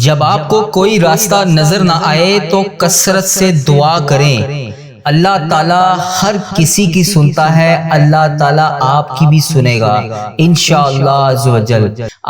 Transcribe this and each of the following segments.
جب آپ کو کوئی راستہ نظر نہ آئے تو کثرت سے دعا کریں، اللہ تعالیٰ ہر کسی کی سنتا ہے، اللہ تعالیٰ آپ کی بھی سنے گا انشاءاللہ عز و جل۔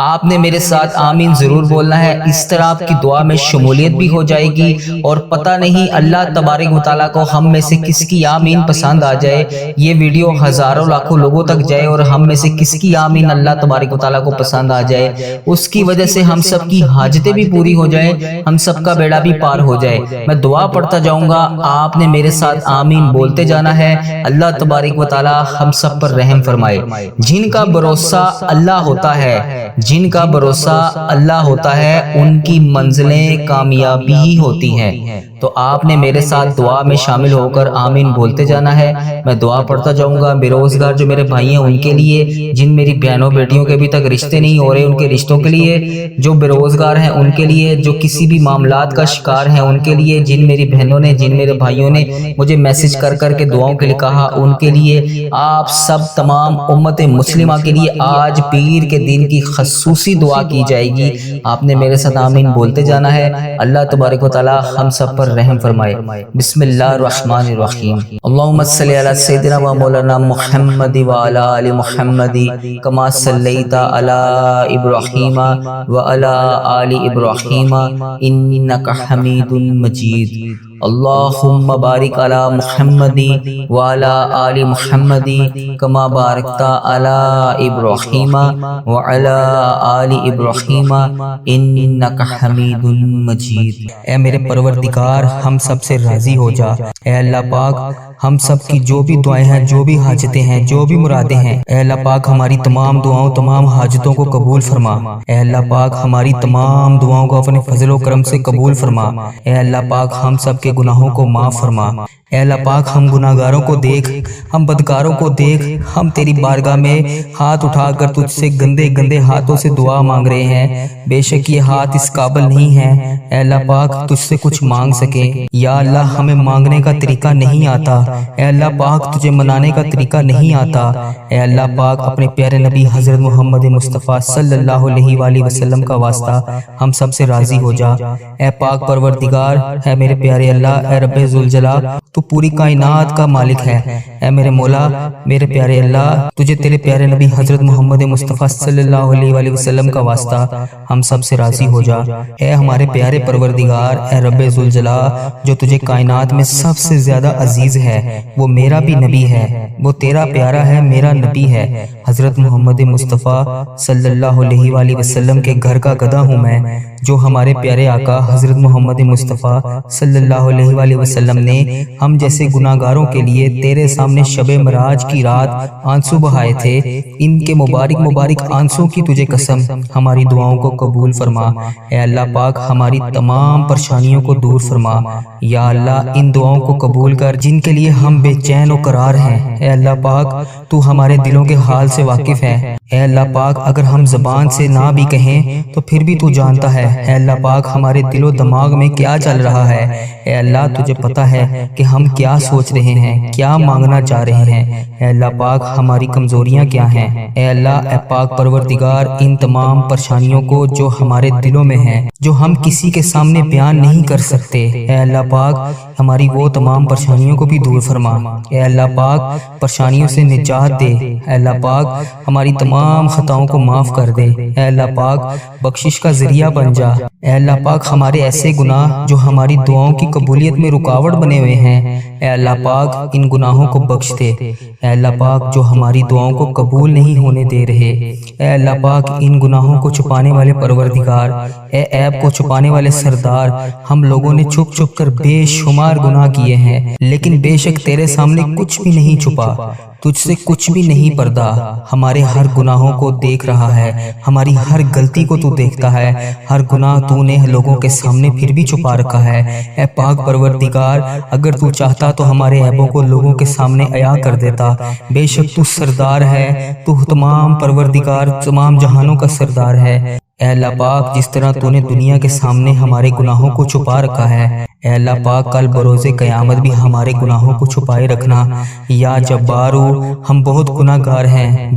آپ نے میرے ساتھ آمین ضرور بولنا ہے، اس طرح آپ کی دعا میں شمولیت بھی ہو جائے گی، اور پتہ نہیں اللہ تبارک و تعالیٰ کو ہم میں سے کس کی آمین پسند آ جائے، یہ ویڈیو ہزاروں لاکھوں لوگوں تک جائے اور ہم میں سے کس کی آمین اللہ تبارک و تعالیٰ کو پسند آ جائے، اس کی وجہ سے ہم سب کی حاجتیں بھی پوری ہو جائیں، ہم سب کا بیڑا بھی پار ہو جائے۔ میں دعا پڑھتا جاؤں گا، آپ نے میرے ساتھ آمین بولتے جانا ہے، اللہ تبارک و تعالی ہم سب پر رحم فرمائے۔ جن کا بھروسہ اللہ ہوتا ہے، جن کا بھروسہ اللہ ہوتا ہے، ان کی منزلیں کامیابی ہی ہوتی ہیں۔ تو آپ نے میرے ساتھ دعا میں شامل ہو کر آمین بولتے جانا ہے۔ میں دعا پڑھتا جاؤں گا، بے روزگار جو میرے بھائی ہیں ان کے لیے، جن میری بہنوں بیٹیوں کے ابھی تک رشتے نہیں ہو رہے ان کے رشتوں کے لیے، جو بے روزگار ہیں ان کے لیے، جو کسی بھی معاملات کا شکار ہیں ان کے لیے، جن میری بہنوں نے جن میرے بھائیوں نے مجھے میسج کر کر کے دعاؤں کے لیے کہا ان کے لیے، آپ سب تمام امت مسلمہ کے لیے آج پیر کے دن کی خصوصی دعا کی جائے گی۔ آپ نے میرے ساتھ آمین بولتے جانا ہے، اللہ تبارک و تعالی ہم سب پر رحم فرمائے۔ بسم اللہ الرحمن الرحیم۔ اللہم صلی علی سیدنا و مولانا محمد و علی آل محمد کما صلیت علی ابراہیم و علی آل ابراہیم انک حمید مجید۔ اللہم بارک علی محمد و علی آل محمد کما بارکت علی ابراہیم و علی آل ابراہیم انک حمید مجید۔ اے میرے پروردگار ہم سب سے راضی ہو جا، اے اللہ پاک ہم سب کی جو بھی دعائیں ہیں، جو بھی حاجتیں ہیں، جو بھی مرادیں ہیں، اے اللہ پاک ہماری تمام دعاؤں تمام حاجتوں کو قبول فرما۔ اے اللہ پاک ہماری تمام دعاؤں کو اپنے فضل و کرم سے قبول فرما۔ اے اللہ پاک ہم سب کے گناہوں کو معاف فرما۔ اے اللہ پاک ہم گناہگاروں کو دیکھ، ہم بدکاروں کو دیکھ، ہم تیری بارگاہ میں ہاتھ اٹھا کر تجھ سے گندے گندے ہاتھوں سے دعا مانگ رہے ہیں، بے شک یہ ہاتھ اس قابل نہیں ہے اے اللہ پاک تجھ سے کچھ مانگ سکے۔ یا اللہ ہمیں مانگنے کا طریقہ نہیں آتا، اے اللہ پاک تجھے منانے کا طریقہ نہیں آتا، اے اللہ پاک اپنے پیارے نبی حضرت محمد مصطفیٰ صلی اللہ علیہ وآلہ وسلم کا واسطہ ہم سب سے راضی ہو جا۔ اے پاک پروردگار، اے میرے پیارے اللہ، اے رب ذوالجلال، تو پوری کائنات کا مالک ہے۔ اے میرے مولا، میرے پیارے اللہ، تجھے تیرے پیارے نبی حضرت محمد مصطفیٰ صلی اللہ علیہ وآلہ وسلم کا واسطہ ہم سب سے راضی ہو جا۔ اے ہمارے پیارے پروردگار، اے رب ذوالجلال، جو تجھے کائنات میں سب سے زیادہ عزیز ہے، وہ میرا بھی نبی ہے، وہ تیرا پیارا ہے، میرا نبی ہے، حضرت محمد مصطفیٰ صلی اللہ علیہ وآلہ وسلم کے گھر کا گدھا ہوں میں، جو ہمارے پیارے آقا حضرت محمد مصطفیٰ صلی اللہ علیہ وآلہ وسلم نے ہم جیسے گناہگاروں کے لیے تیرے سامنے شب معراج کی رات آنسو بہائے تھے، ان کے مبارک مبارک آنسوں کی تجھے قسم ہماری دعاؤں کو قبول فرما۔ اے اللہ پاک ہماری تمام پریشانیوں کو دور فرما۔ یا اللہ ان دعاؤں کو قبول کر جن کے لیے ہم بے چین و قرار ہیں۔ اے اللہ پاک تو ہمارے دلوں کے حال سے واقف ہے۔ اے اللہ پاک اگر ہم زبان سے نہ بھی کہیں تو پھر بھی تو جانتا ہے۔ اے اللہ پاک ہمارے دل و دماغ میں کیا چل رہا ہے، اے اللہ تجھے پتہ ہے کہ ہم کیا سوچ رہے ہیں، کیا مانگنا چاہ رہے ہیں۔ اے اللہ پاک ہماری کمزوریاں کیا ہیں۔ اے اللہ اے پاک پروردگار ان تمام پریشانیوں کو جو ہمارے دلوں میں ہیں، جو ہم کسی کے سامنے بیان نہیں کر سکتے، اے اللہ پاک ہماری وہ تمام پریشانیوں کو بھی دور فرما۔ اے اللہ پاک پریشانیوں سے نجات دے۔ اے اللہ پاک ہماری تمام خطاؤں کو معاف کر دے۔ اے اللہ پاک بخشش کا ذریعہ بن جا۔ اے اللہ پاک ہمارے ایسے گناہ جو ہماری دعاؤں کی قبولیت میں رکاوٹ بنے ہوئے ہیں، اے اللہ پاک ان گناہوں کو بخش دے۔ اے اللہ پاک جو ہماری دعاؤں کو قبول نہیں ہونے دے رہے، اے اللہ پاک ان گناہوں کو چھپانے والے پروردگار، اے عیب کو چھپانے والے سردار، ہم لوگوں نے چھپ چھپ کر بے شمار گناہ کیے ہیں، لیکن بے شک تیرے سامنے کچھ بھی نہیں چھپا، تجھ سے کچھ بھی نہیں پردہ۔ ہمارے ہر گناہوں کو دیکھ رہا ہے، ہماری ہر غلطی کو تو دیکھتا ہے، ہر گناہ تو نے لوگوں کے سامنے پھر بھی چھپا رکھا ہے۔ اے پاک پروردگار اگر تو چاہتا تو ہمارے عیبوں کو لوگوں کے سامنے عیاں کر دیتا، بے شک تو سردار ہے، تو تمام پروردگار تمام جہانوں کا سردار ہے۔ اے اللہ پاک جس طرح تو نے دنیا کے سامنے ہمارے گناہوں کو چھپا رکھا ہے، اے اللہ پاک کل بروز قیامت بھی ہمارے گناہوں کو چھپائے رکھنا۔ یا جبارو ہم بہت گناہ گار ہیں،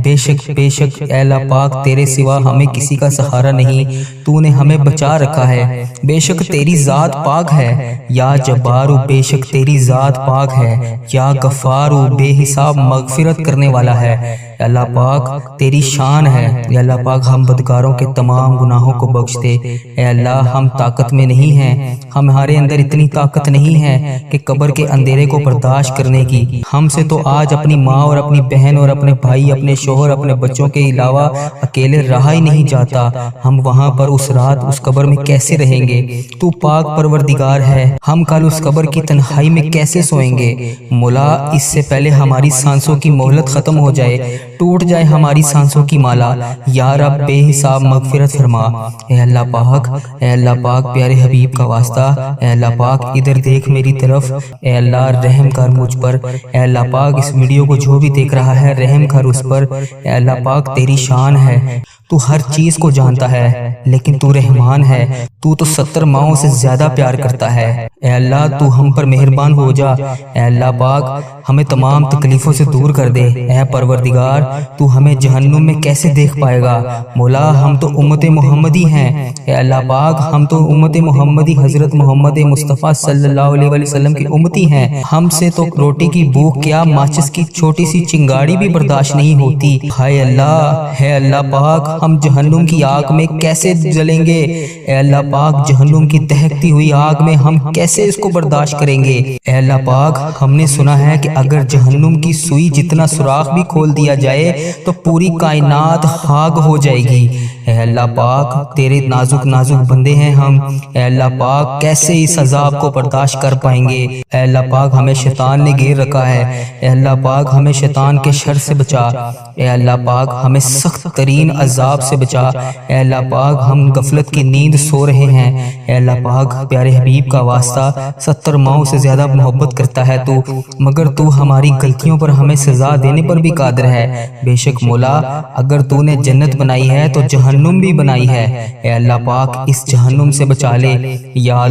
بے شک اے اللہ پاک تیرے سوا ہمیں کسی کا سہارا نہیں، تو نے ہمیں بچا رکھا ہے، بے شک تیری ذات پاک ہے۔ یا جبارو بے شک تیری ذات پاک ہے۔ یا غفارو بے حساب مغفرت کرنے والا ہے۔ اے اللہ پاک تیری شان ہے۔ اے اللہ پاک ہم بدکاروں کے تمام گناہوں کو بخش دے۔ اے اللہ ہم طاقت میں نہیں ہیں، ہمارے اندر اتنی طاقت نہیں ہے کہ قبر کے اندھیرے کو برداشت کرنے کی۔ ہم سے تو آج اپنی ماں اور اپنی بہن اور اپنے بھائی، اپنے شوہر، اپنے بچوں کے علاوہ اکیلے رہا ہی نہیں جاتا۔ ہم وہاں پر اس رات اس قبر میں کیسے رہیں گے؟ تو پاک پروردگار ہے، ہم کل اس قبر کی تنہائی میں کیسے سوئیں گے؟ مولا اس سے پہلے ہماری سانسوں کی مہلت ختم ہو جائے، ٹوٹ جائے ہماری سانسوں کی مالا۔ یا رب بے حساب مغفرت فرما۔ اے اللہ پاک پیارے حبیب کا واسطہ، اے اللہ پاک ادھر دیکھ میری طرف، اے اللہ رحم کر مجھ پر۔ اے اللہ پاک اس ویڈیو کو جو بھی دیکھ رہا ہے رحم کر اس پر۔ اے اللہ پاک تیری شان ہے، تو ہر چیز کو جانتا ہے، لیکن تو رحمان ہے، تو 70 ماؤں سے زیادہ پیار کرتا ہے۔ اے اللہ تو ہم پر مہربان ہو جا۔ اے اللہ پاک ہمیں تمام تکلیفوں سے دور کر دے۔ اے پروردگار تو ہمیں جہنم میں کیسے دیکھ پائے گا؟ مولا ہم تو امت محمدی ہیں۔ اے اللہ پاک ہم تو امت محمدی حضرت محمد مصطفیٰ صلی اللہ علیہ وسلم کی امتی ہیں۔ ہم سے تو روٹی کی بھوک کیا ماچس کی چھوٹی سی چنگاڑی بھی برداشت نہیں ہوتی۔ ہائے اللہ، ہے اللہ پاک ہم جہنم کی آگ میں کیسے جلیں گے؟ اے اللہ پاک جہنم کی دہکتی ہوئی آگ میں ہم کیسے اس کو برداشت کریں گے؟ اے اللہ پاک ہم نے سنا ہے کہ اگر جہنم کی سوئی جتنا سوراخ بھی کھول دیا جائے تو پوری کائنات خاک ہو جائے گی۔ اے اللہ پاک تیرے نازک بندے ہیں ہم، اے اللہ پاک کیسے اس عذاب کو برداشت کر پائیں گے؟ اے اللہ پاک ہمیں شیطان نے گھیر رکھا ہے، اے اللہ پاک ہمیں شیطان کے شر سے بچا۔ اے اللہ پاک ہمیں سخت ترین عذاب سے بچا۔ اے اللہ پاک ہم غفلت کی نیند سو رہے ہیں، اے اللہ پاک پیارے حبیب کا واسطہ 70 ماؤں سے زیادہ محبت کرتا ہے تو، مگر تو ہماری غلطیوں پر ہمیں سزا دینے پر بھی قادر ہے۔ بے شک مولا اگر تو نے جنت بنائی ہے تو جہنم بھی بنائی ہے۔ اے اللہ پاک اس جہنم سے بچا لے۔ یا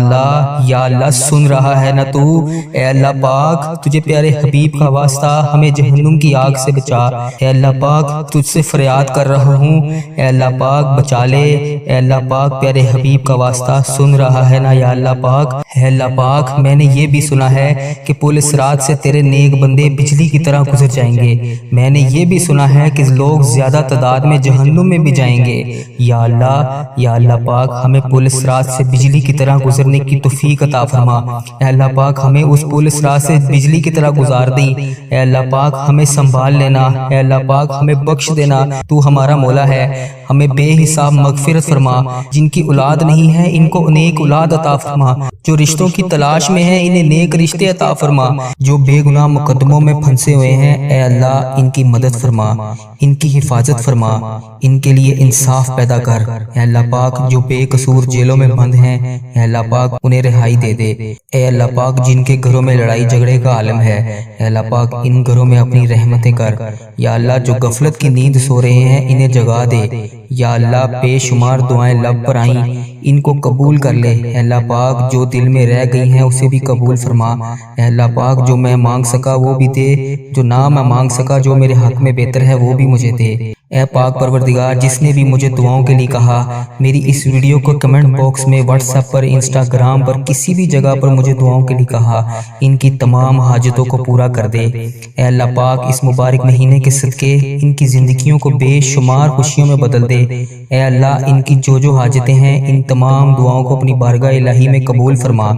اللہ سن رہا ہے نا تو؟ اے اللہ پاک تجھے پیارے حبیب کا واسطہ ہمیں جہنم کی آگ سے بچا۔ اے اللہ پاک تجھ سے فریاد کر رہا ہوں، اے اللہ پاک بچا لے۔ اے اللہ پاک پیارے حبیب کا واسطہ سن رہا ہے نا یا اللہ پاک؟ اے اللہ پاک میں نے یہ بھی سنا ہے کہ پل صراط سے تیرے نیک بندے بجلی کی طرح گزر جائیں گے۔ میں نے یہ بھی سنا ہے کہ لوگ زیادہ تعداد میں جہنم میں بھی جائیں گے۔ یا اللہ پاک ہمیں پل صراط سے بجلی کی طرح گزرنے کی توفیق عطا فرما۔ اے اللہ پاک ہمیں اس پل صراط سے بجلی کی طرح گزار دی۔ اے اللہ پاک ہمیں سنبھال لینا، اے اللہ پاک ہمیں بخش دینا، تو ہمارا مولا ہے، ہمیں بے حساب مغفرت فرما۔ جن کی اولاد نہیں ہے ان کو نیک اولاد عطا فرما، جو رشتوں کی تلاش میں ہیں انہیں نیک رشتے عطا فرما، جو بے گناہ مقدموں میں پھنسے ہوئے ہیں اے اللہ ان کی مدد فرما، ان کی حفاظت فرما، ان کے لیے انصاف پیدا کر۔ اے اللہ پاک جو بے قصور جیلوں میں بند ہیں اے اللہ پاک انہیں رہائی دے دے۔ اے اللہ پاک جن کے گھروں میں لڑائی جھگڑے کا عالم ہے اے اللہ پاک ان گھروں میں اپنی رحمتیں کر۔ یا اللہ جو غفلت کی نیند سو رہے ہیں انہیں جگا دے۔ یا اللہ بے شمار دعائیں لب پر آئیں ان کو قبول کر لے۔ اے اللہ پاک جو دل میں رہ گئی ہیں اسے بھی قبول فرما۔ اے اللہ پاک جو میں مانگ سکا وہ بھی دے، جو نہ میں مانگ سکا جو میرے حق میں بہتر ہے وہ بھی مجھے دے۔ اے پاک پروردگار جس نے بھی مجھے دعاؤں کے لیے کہا، میری اس ویڈیو کو کمنٹ باکس میں واٹس ایپ پر انسٹاگرام پر کسی بھی جگہ پر مجھے دعاؤں کے لیے کہا، ان کی تمام حاجتوں کو پورا کر دے۔ اے اللہ پاک اس مبارک مہینے کے صدقے ان کی زندگیوں کو بے شمار خوشیوں میں بدل دے۔ اے اللہ ان کی جو حاجتیں ہیں ان تمام دعاؤں کو اپنی بارگاہ الہی میں قبول فرما۔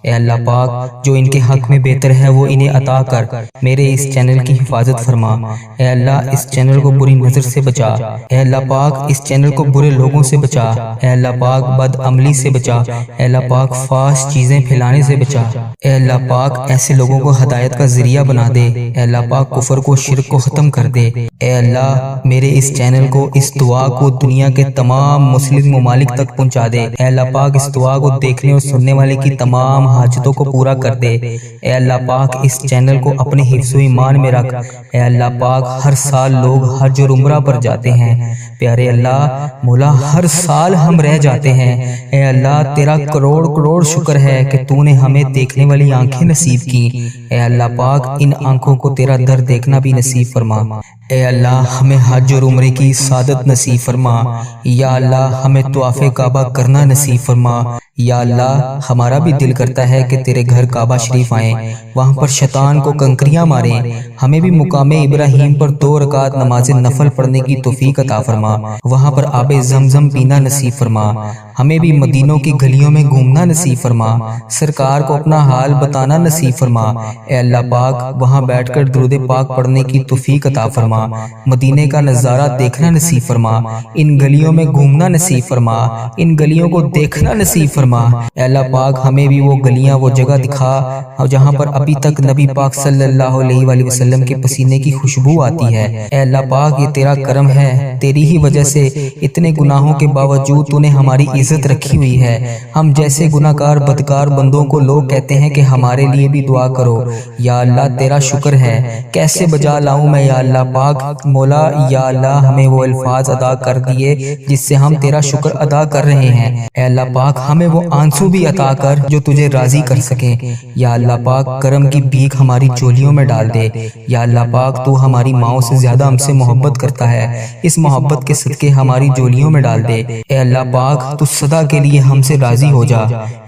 اے اللہ پاک جو ان کے حق میں بہتر ہے وہ انہیں عطا کر، میرے اس چینل کی حفاظت فرما۔ اے اللہ اس چینل کو بری نظر سے بچا۔ اے اللہ پاک اس چینل کو برے لوگوں سے بچا۔ اے اللہ پاک بد عملی سے بچا۔ اے اللہ پاک فحش چیزیں پھیلانے سے بچا۔ اے اللہ پاک ایسے لوگوں کو ہدایت کا ذریعہ بنا دے۔ اے اللہ پاک کفر کو شرک کو ختم کر دے۔ اے اللہ میرے اس چینل کو اس دعا کو دنیا کے تمام مسلم ممالک تک پہنچا دے۔ اے اللہ پاک اس دعا کو دیکھنے اور سننے والے کی تمام حاجتوں کو پورا کر دے۔ اے اللہ پاک اس چینل کو اپنے حفظ و ایمان میں رکھ۔ اے اللہ پاک ہر سال لوگ حج اور عمرہ پر جاتے ہیں۔ پیارے اللہ مولا ہر سال ہم رہ جاتے ہیں، اے اللہ تیرا کروڑ کروڑ شکر ہے کہ تو نے ہمیں دیکھنے والی آنکھیں نصیب کی۔ اے اللہ پاک ان آنکھوں کو تیرا در دیکھنا بھی نصیب فرما۔ اے اللہ ہمیں حج اور عمرے کی سعادت نصیب فرما۔ یا اللہ ہمیں طواف کعبہ کرنا نصیب فرما۔ یا اللہ ہمارا بھی دل کرتا ہے کہ تیرے گھر کعبہ شریف آئیں، وہاں پر شیطان کو کنکریاں ماریں، ہمیں بھی مقام ابراہیم پر 2 رکعت نماز نفل پڑھنے کی توفیق عطا فرما، وہاں پر آب زمزم پینا نصیب فرما، ہمیں بھی مدینوں کی گلیوں میں گھومنا نصیب فرما، سرکار کو اپنا حال بتانا نصیب فرما۔ اے اللہ پاک وہاں بیٹھ کر درود پاک پڑھنے کی توفیق عطا فرما، مدینے کا نظارہ دیکھنا نصیب فرما، ان گلیوں میں گھومنا نصیب فرما، ان گلیوں کو دیکھنا نصیب فرما۔ اے اللہ پاک ہمیں بھی وہ گلیاں وہ جگہ دکھا جہاں پر ابھی تک نبی پاک صلی اللہ علیہ وآلہ وسلم کے پسینے کی خوشبو آتی ہے۔ اے اللہ پاک یہ تیرا کرم ہے، تیری ہی وجہ سے اتنے گناہوں کے باوجود تو نے ہماری عزت رکھی ہوئی ہے۔ ہم جیسے گناہگار بدکار بندوں کو لوگ کہتے ہیں کہ ہمارے لیے بھی دعا کرو۔ یا اللہ تیرا شکر ہے، کیسے بجا لاؤں میں یا اللہ پاک مولا۔ یا اللہ ہمیں وہ الفاظ ادا کر دیے جس سے ہم تیرا شکر ادا کر رہے ہیں۔ اے اللہ پاک ہمیں وہ آنسو بھی عطا کر جو تجھے راضی کر سکیں۔ یا اللہ پاک کرم کی بھیک ہماری چولیوں میں ڈال دے۔ یا اللہ پاک تو ہماری ماؤں سے زیادہ ہم سے محبت کرتا ہے، اس محبت کے صدقے ہماری چولیوں میں ڈال دے۔ اے اللہ پاک تو صدا کے لیے ہم سے راضی ہو جا۔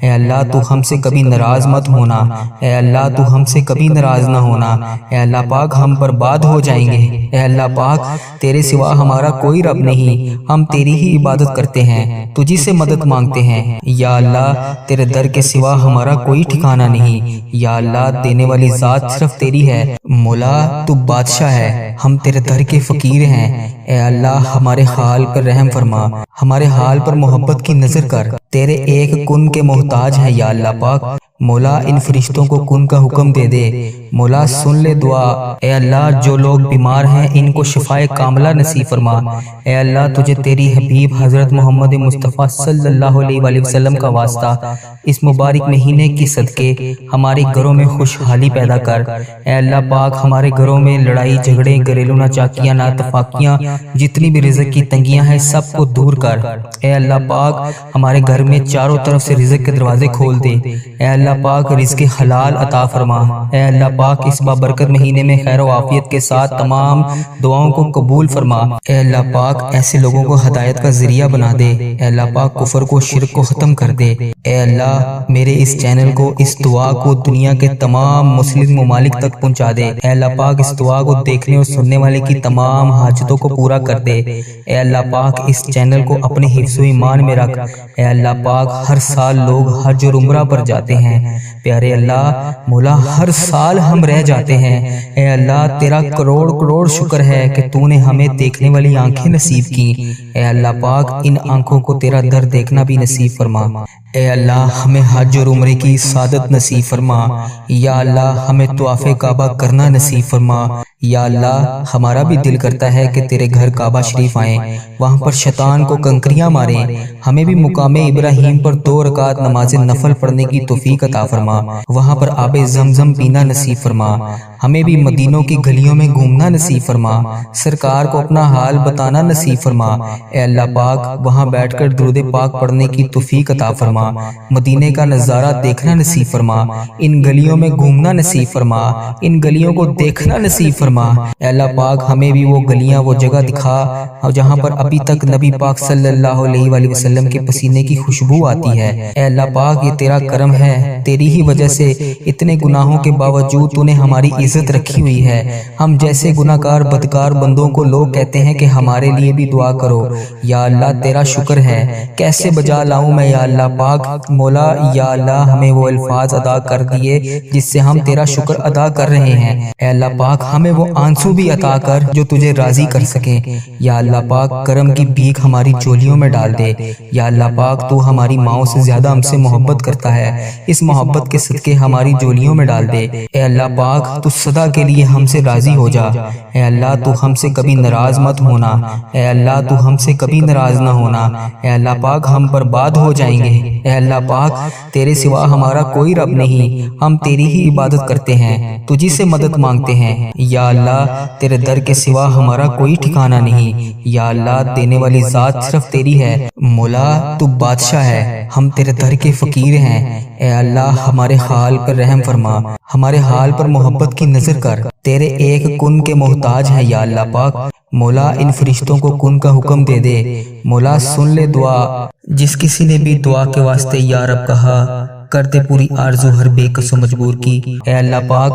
اے اللہ تو ہم سے کبھی ناراض مت ہونا، اے اللہ تو ہم سے کبھی ناراض نہ ہونا۔ اے اللہ پاک ہم برباد ہو جائیں گے، اے اللہ پاک تیرے سوا ہمارا کوئی رب نہیں، ہم تیری ہی عبادت کرتے ہیں، تجھی سے مدد مانگتے ہیں۔ یا اللہ تیرے در کے سوا ہمارا کوئی ٹھکانہ نہیں۔ یا اللہ دینے والی ذات صرف تیری ہے، مولا تو بادشاہ ہے، ہم تیرے در کے فقیر ہیں۔ اے اللہ ہمارے حال پر رحم فرما، ہمارے حال پر محبت کی نظر کر، تیرے ایک کن کے محتاج ہیں یا اللہ پاک۔ مولا ان فرشتوں کو کن کا حکم دے دے، مولا سن لے دعا۔ اے اللہ جو لوگ بیمار ہیں ان کو شفائے کاملہ نصیب فرما۔ اے اللہ تجھے تیری حبیب حضرت محمد مصطفیٰ صلی اللہ علیہ وآلہ وسلم کا واسطہ اس مبارک مہینے کی صدقے ہمارے گھروں میں خوشحالی پیدا کر۔ اے اللہ پاک ہمارے گھروں میں لڑائی جھگڑے گھریلو ناچاکیاں ناتفاقیاں جتنی بھی رزق کی تنگیاں ہیں سب کو دور کر۔ اے اللہ پاک ہمارے گھر میں چاروں طرف سے رزق کے دروازے کھول دے۔ اے اللہ پاک رزق حلال عطا فرما۔ اے اللہ پاک اس بابرکت مہینے میں خیر و عافیت کے ساتھ تمام دعاؤں کو قبول فرما۔ اے اللہ پاک ایسے لوگوں کو ہدایت کا ذریعہ بنا دے۔ اے اللہ پاک کفر کو شرک کو ختم کر دے۔ اے اللہ میرے اس چینل کو اس دعا کو دنیا کے تمام مسلم ممالک تک پہنچا دے۔ اے اللہ پاک اس دعا کو دیکھنے اور سننے والے کی تمام حاجتوں کو پورا کر دے۔ اے اللہ پاک اس چینل کو اپنے حفظ و ایمان میں رکھ۔ اے اللہ پاک ہر سال لوگ حج اور عمرہ پر جاتے ہیں، پیارے اللہ مولا ہر سال ہم رہ جاتے ہیں۔ اے اللہ تیرا کروڑ کروڑ شکر ہے کہ تو نے ہمیں دیکھنے والی آنکھیں نصیب کی۔ اے اللہ پاک ان آنکھوں کو تیرا در دیکھنا بھی نصیب فرما۔ اے اللہ ہمیں حج اور عمرے کی سعادت نصیب فرما۔ یا اللہ ہمیں طواف کعبہ کرنا نصیب فرما۔ یا اللہ ہمارا بھی دل کرتا ہے کہ تیرے گھر کعبہ شریف آئیں، وہاں پر شیطان کو کنکریاں ماریں، ہمیں بھی مقام ابراہیم پر 2 رکعت نماز نفل پڑھنے کی توفیق عطا فرما، وہاں پر آب زمزم پینا نصیب فرما، ہمیں بھی مدینوں کی گلیوں میں گھومنا نصیب فرما، سرکار کو اپنا حال بتانا نصیب فرما۔ اے اللہ پاک وہاں بیٹھ کر درود پاک پڑھنے کی توفیق عطا فرما، مدینے کا نظارہ دیکھنا نصیب فرما، ان گلیوں میں گھومنا نصیب فرما، ان گلیوں کو دیکھنا نصیب فرما۔ اے اللہ پاک ہمیں بھی وہ گلیاں وہ جگہ دکھا جہاں پر ابھی تک نبی پاک صلی اللہ علیہ وآلہ وسلم کے پسینے کی خوشبو آتی ہے۔ اے اللہ پاک یہ تیرا کرم ہے، تیری ہی وجہ سے اتنے گناہوں کے باوجود تو نے ہماری عزت رکھی ہوئی ہے۔ ہم جیسے گناہگار بدکار بندوں کو لوگ کہتے ہیں کہ ہمارے لیے بھی دعا کرو۔ یا اللہ تیرا شکر ہے، کیسے بجا لاؤں میں یا اللہ پاک مولا۔ یا اللہ ہمیں وہ الفاظ ادا کر دیے جس سے ہم تیرا شکر ادا کر رہے ہیں۔ اے اللہ پاک ہمیں وہ آنسو بھی عطا کر جو تجھے راضی کر سکیں۔ یا اللہ پاک کرم کی بھیک ہماری چولیوں میں ڈال دے۔ یا اللہ پاک تو ہماری ماؤں سے زیادہ ہم سے محبت کرتا ہے، اس محبت کے صدقے ہماری چولیوں میں ڈال دے۔ اے اللہ پاک تو صدا کے لیے ہم سے راضی ہو جا۔ اے اللہ تو ہم سے کبھی ناراض مت ہونا، اے اللہ تو ہم سے کبھی ناراض نہ ہونا۔ اے اللہ پاک ہم برباد ہو جائیں گے، اے اللہ پاک تیرے سوا ہمارا کوئی رب نہیں، ہم تیری ہی عبادت کرتے ہیں، تجھی سے مدد مانگتے ہیں۔ یا اللہ تیرے در کے سوا ہمارا کوئی ٹھکانہ نہیں، یا اللہ دینے والی ذات صرف تیری ہے۔ مولا تو بادشاہ ہے، ہم تیرے در کے فقیر ہیں، اے اللہ ہمارے حال پر رحم فرما، ہمارے حال پر محبت کی نظر کر، تیرے ایک کن کے محتاج ہیں یا اللہ پاک۔ مولا ان فرشتوں کو کن کا حکم دے دے، مولا سن لے دعا، جس کسی نے بھی دعا کے واسطے یا رب کہا، کر دے پوری آرزو ہر بے کس و مجبور کی۔ اے اللہ پاک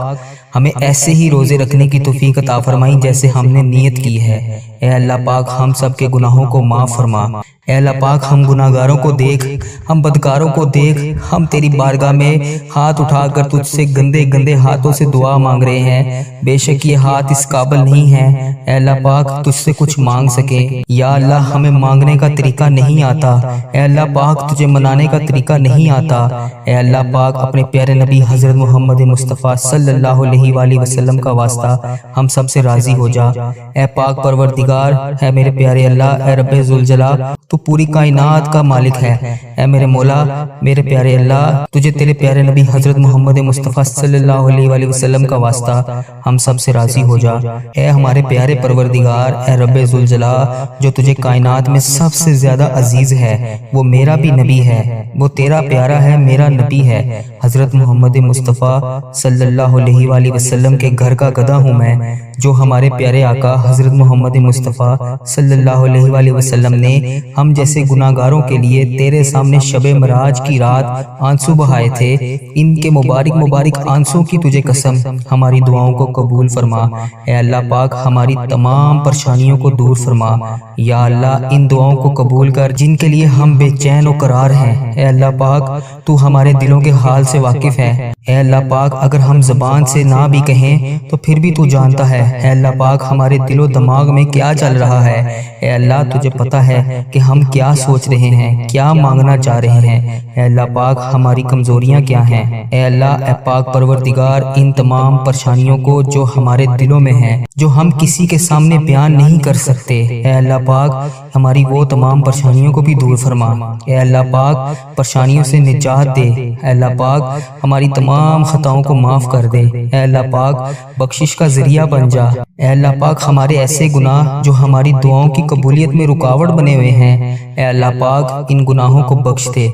ہمیں ایسے ہی روزے رکھنے کی توفیق عطا فرمائی جیسے ہم نے نیت کی ہے۔ اے اللہ پاک ہم سب کے گناہوں کو معاف فرما۔ اے اللہ پاک ہم گناہگاروں کو دیکھ، ہم بدکاروں کو دیکھ، ہم تیری بارگاہ میں ہاتھ اٹھا کر تجھ سے گندے گندے ہاتھوں سے دعا مانگ رہے ہیں، بے شک یہ ہاتھ اس قابل نہیں ہے اے اللہ پاک تجھ سے کچھ مانگ سکے۔ یا اللہ ہمیں مانگنے کا طریقہ نہیں آتا، اے اللہ پاک تجھے منانے کا طریقہ نہیں آتا۔ اے اللہ پاک اپنے پیارے نبی حضرت محمد مصطفیٰ صلی اللہ علیہ وآلہ وسلم کا واسطہ ہم سب سے راضی ہو جا۔ اے پاک پروردگار، اے میرے پیارے اللہ، اے رب ذوالجلال، تو پوری کائنات کا مالک ہے۔ اے میرے مولا، میرے پیارے اللہ، تجھے تیرے پیارے نبی حضرت محمد مصطفیٰ صلی اللہ علیہ وآلہ وسلم کا واسطہ ہم سب سے راضی ہو جا۔ اے ہمارے پیارے پروردگار، اے رب ذوالجلال، جو تجھے کائنات میں سب سے زیادہ عزیز ہے، وہ میرا بھی نبی ہے، وہ تیرا پیارا ہے، میرا نبی ہے، حضرت محمد مصطفیٰ صلی اللہ علیہ وآلہ وسلم کے گھر کا گدھا ہوں میں، جو ہمارے پیارے آقا حضرت محمد مصطفیٰ صلی اللہ علیہ وآلہ وسلم نے ہم جیسے گناہگاروں کے لیے تیرے سامنے شب معراج کی رات آنسو بہائے تھے۔ ان کے مبارک مبارک آنسوں کی تجھے قسم، ہماری دعاؤں کو قبول فرما۔ اے اللہ پاک ہماری تمام پریشانیوں کو دور فرما۔ یا اللہ ان دعاؤں کو قبول کر جن کے لیے ہم بے چین و قرار ہیں۔ اے اللہ پاک تو ہمارے دلوں کے حال سے واقف ہے۔ اے اللہ پاک اگر ہم زبان سے نہ بھی کہیں تو پھر بھی تو جانتا ہے۔ اے اللہ پاک ہمارے دل و دماغ میں کیا چل رہا ہے، اے اللہ تجھے پتہ ہے کہ ہم کیا سوچ رہے ہیں، کیا مانگنا چاہ رہے ہیں۔ اے اللہ پاک ہماری کمزوریاں کیا ہیں۔ اے اللہ اے پاک پروردگار ان تمام پریشانیوں کو جو ہمارے دلوں میں ہیں، جو ہم کسی کے سامنے بیان نہیں کر سکتے، اے اللہ پاک ہماری وہ تمام پریشانیوں کو بھی دور فرما۔ اے اللہ پاک پریشانیوں سے نجات دے۔ اے اللہ پاک ہماری تمام خطاؤں کو معاف کر دے۔ اے اللہ پاک بخشش کا ذریعہ بن جا۔ اے اللہ پاک ہمارے ایسے گناہ جو ہماری دعاؤں کی قبولیت میں رکاوٹ بنے ہوئے ہیں، اے اللہ پاک ان گناہوں کو بخش دے۔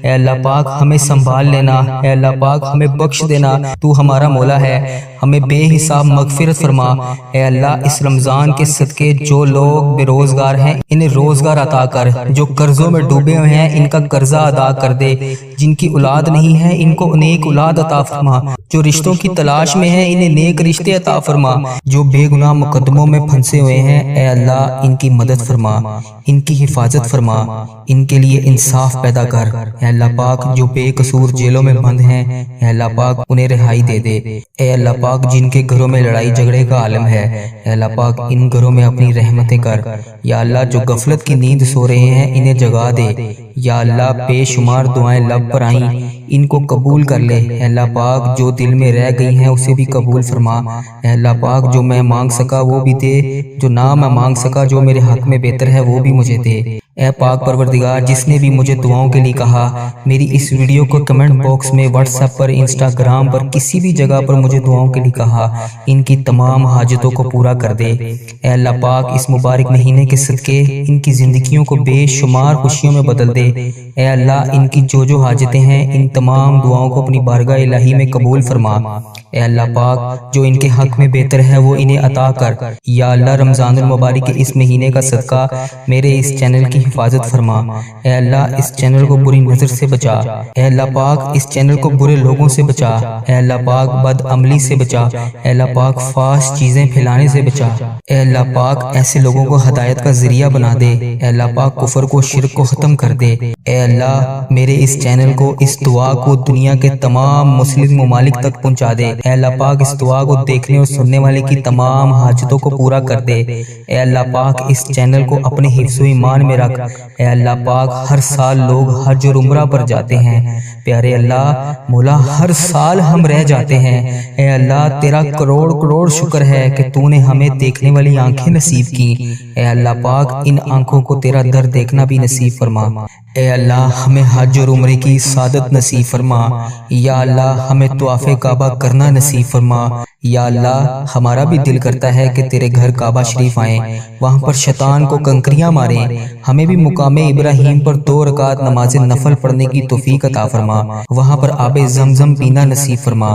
اے اللہ پاک ہمیں سنبھال لینا، اے اللہ پاک ہمیں بخش دینا، تو ہمارا مولا ہے، ہمیں بے حساب مغفرت فرما۔ اے اللہ اس رمضان کے صدقے جو لوگ بے روزگار ہیں انہیں روزگار عطا کر، جو قرضوں میں ڈوبے ہوئے ہیں ان کا قرضہ ادا کر دے، جن کی اولاد نہیں ہے ان کو نیک اولاد عطا فرما، جو رشتوں کی تلاش میں ہیں انہیں نیک رشتے عطا فرما، جو بے گناہ مقدموں میں پھنسے ہوئے ہیں اے اللہ ان کی مدد فرما، ان کی حفاظت فرما، ان کے لیے انصاف پیدا کر۔ اے اللہ پاک جو بے قصور جیلوں میں بند ہیں اے اللہ پاک انہیں رہائی دے دے۔ اے اللہ پاک جن کے گھروں میں لڑائی جھگڑے کا عالم ہے اے اللہ پاک ان گھروں میں اپنی رحمتیں کر۔ یا اللہ جو غفلت کی نیند سو رہے ہیں انہیں جگا دے۔ یا اللہ بے شمار دعائیں لب پر آئیں ان کو قبول کر لے۔ اے اللہ پاک جو دل میں رہ گئی ہیں اسے بھی قبول فرما۔ اے اللہ پاک جو میں مانگ سکا وہ بھی دے، جو نہ میں مانگ سکا جو میرے حق میں بہتر ہے وہ بھی مجھے دے۔ اے پاک پروردگار جس نے بھی مجھے دعاؤں کے لیے کہا، میری اس ویڈیو کو کمنٹ باکس میں واٹس ایپ پر انسٹاگرام پر کسی بھی جگہ پر مجھے دعاؤں کے لیے کہا، ان کی تمام حاجتوں کو پورا کر دے۔ اے اللہ پاک اس مبارک مہینے کے صدقے ان کی زندگیوں کو بے شمار خوشیوں میں بدل دے۔ اے اللہ ان کی جو جو حاجتیں ہیں ان تمام دعاؤں کو اپنی بارگاہ الہی میں قبول فرما۔ اے اللہ پاک جو ان کے حق میں بہتر ہے وہ انہیں عطا کر۔ یا اللہ رمضان المبارک کے اس مہینے کا صدقہ میرے اس چینل کی حفاظت فرما۔ اے اللہ اس چینل کو بری نظر سے بچا۔ اے اللہ پاک اس چینل کو برے لوگوں سے بچا۔ اے اللہ پاک بد عملی سے بچا۔ اے اللہ پاک فحش چیزیں پھیلانے سے بچا۔ اے اللہ پاک ایسے لوگوں کو ہدایت کا ذریعہ بنا دے۔ اے اللہ پاک کفر کو شرک کو ختم کر دے۔ اے اللہ میرے اس چینل کو اس دعا کو دنیا کے تمام مسلم ممالک تک پہنچا دے۔ اے اللہ پاک اس دعا کو دیکھنے اور سننے والے کی تمام حاجتوں کو پورا کر دے۔ اے اللہ پاک اس چینل کو اپنے حفظ و ایمان میں رکھ رکھ۔ اے اللہ پاک ہر سال لوگ حج اور عمرہ پر جاتے ہیں، پیارے اللہ مولا ہر سال ہم رہ جاتے ہیں۔ اے اللہ تیرا کروڑ کروڑ شکر ہے کہ تو نے ہمیں دیکھنے والی آنکھیں نصیب کی۔ اے اللہ پاک ان آنکھوں کو تیرا در دیکھنا بھی نصیب فرما۔ اے اللہ ہمیں حج اور عمرے کی سعادت نصیب فرما۔ یا اللہ ہمیں طواف کعبہ کرنا نصیب فرما۔ یا اللہ ہمارا بھی دل کرتا ہے کہ تیرے گھر کعبہ شریف آئیں، وہاں پر شیطان کو کنکریاں ماریں۔ ہمیں بھی مقام ابراہیم پر 2 رکعت نماز نفل پڑھنے کی توفیق عطا فرما، وہاں پر آب زمزم پینا نصیب فرما۔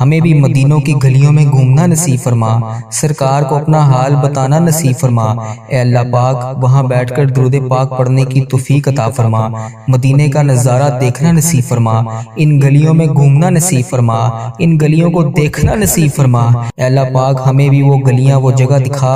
ہمیں بھی مدینوں کی گلیوں میں گھومنا نصیب فرما، سرکار کو اپنا حال بتانا نصیب فرما۔ اے اللہ پاک وہاں بیٹھ کر درود پاک پڑھنے کی توفیق عطا فرما، مدینے کا نظارہ دیکھنا نصیب فرما، ان گلیوں میں گھومنا نصیب فرما، ان گلیوں کو دیکھنا نصیب فرما۔ اے اللہ پاک ہمیں بھی وہ گلیاں وہ جگہ دکھا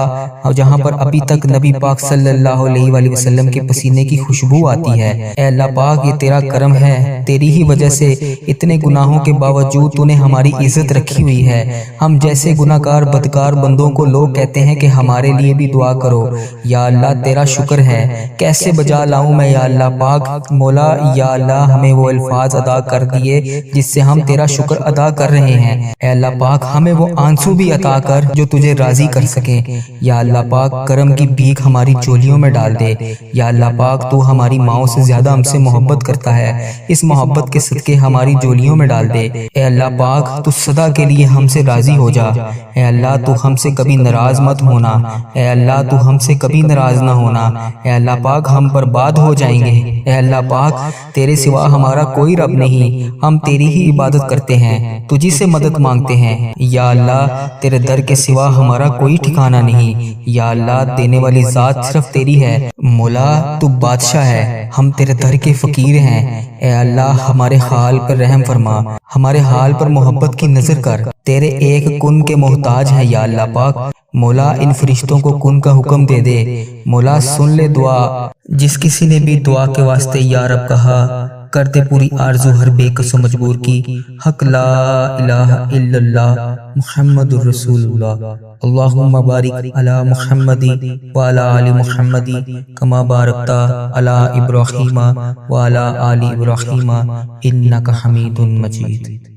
جہاں پر ابھی تک نبی پاک صلی اللہ علیہ وآلہ وسلم کے پسینے کی خوشبو آتی ہے۔ اے اللہ پاک یہ تیرا کرم ہے، تیری ہی وجہ سے اتنے گناہوں کے باوجود تو نے ہماری عزت رکھی ہوئی ہے۔ ہم جیسے گناہگار بدکار بندوں کو لوگ کہتے ہیں کہ ہمارے لیے بھی دعا کرو۔ یا اللہ تیرا شکر ہے، کیسے بجا لاؤں میں یا اللہ پاک مولا۔ یا اللہ ہمیں وہ الفاظ ادا کر دیے جس سے ہم تیرا شکر ادا کر رہے ہیں۔ اے اللہ پاک ہمیں وہ آنسو بھی عطا کر جو تجھے راضی کر سکیں۔ یا اللہ پاک کرم کی بھیک ہماری چولیوں میں ڈال دے۔ یا اللہ پاک تو ہماری ماؤں سے زیادہ ہم سے محبت کرتا ہے، اس محبت کے صدقے ہماری جولیوں میں ڈال دے۔ اے اللہ پاک تو سدا کے لیے ہم سے راضی ہو جا۔ اے اللہ تو ہم سے کبھی ناراض مت ہونا۔ اے اللہ تو ہم سے کبھی ناراض نہ ہونا۔ اے اللہ پاک ہم برباد ہو جائیں گے۔ اے اللہ پاک تیرے سوا ہمارا کوئی رب نہیں، ہم تیری ہی عبادت کرتے ہیں، تجھی سے مدد مانگتے ہیں۔ یا اللہ تیرے در کے سوا ہمارا کوئی ٹھکانہ نہیں۔ یا اللہ دینے والی ذات صرف تیری ہے، مولا تو بادشاہ ہے، ہم تیرے در کے فقیر ہیں۔ اے اللہ ہمارے حال پر رحم فرما، ہمارے حال پر محبت کی نظر کر، تیرے ایک کن کے محتاج ہیں یا اللہ پاک۔ مولا ان فرشتوں کو کن کا حکم دے دے، مولا سن لے دعا۔ جس کسی نے بھی دعا کے واسطے یا رب کہا، کر دے پوری آرزو ہر بے کس و مجبور کی۔ حق لا الہ الا اللہ محمد الرسول اللہ۔ اللہم بارک علی محمد وعلی آل محمد کما بارکت علی ابراہیم وعلی آل ابراہیم انک حمید مجید۔